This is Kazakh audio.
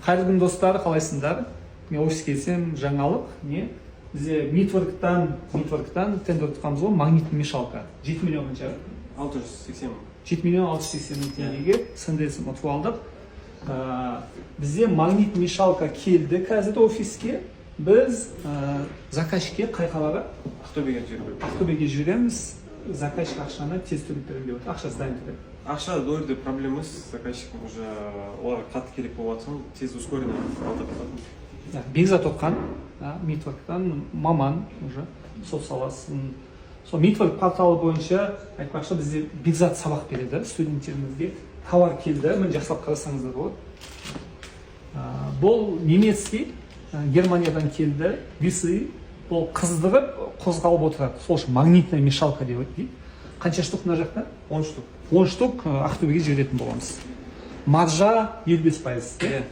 Қайырлы күн достар, қалайсыңдар? Мен офиске келсем, жаңалық не? Бізде Митворктан тендер тұтқанбыз ғой, магнитный мешалка. 7 миллион қанша? 680 мың. 7 миллион 680 мың теңгеге сендесін ұтып алдық. Бізде магнит мешалка келді қазір офиске. Біз заказчикке қай қалаға? Ақтөбеге жібереміз. Заказчик ақшаны тез төлеп беремін деп отыр. Ақшасы дайын тұр. Ақша дойырды проблема емес, заказчикім уже оларға қатты керек болып жатқан, тез ускоренно алдырып жататын. Бекзат отқан, Митворктан маман уже сол саласын. Сол Митворк порталы бойынша айтпақшы бізде Бекзат сабақ береді студенттерімізге. Товар келді, міне жақсылап қарасаңыздар болады. Бұл немецкий, Германиядан келді, весы, бұл қыздырып, қозғалып отырады. Сол үшін магнитная мешалка деп өтті. Қанша штук мына жақта? 10 штук. 10 штук Ақтөбеге жіберетін боламыз. Маржа 55%.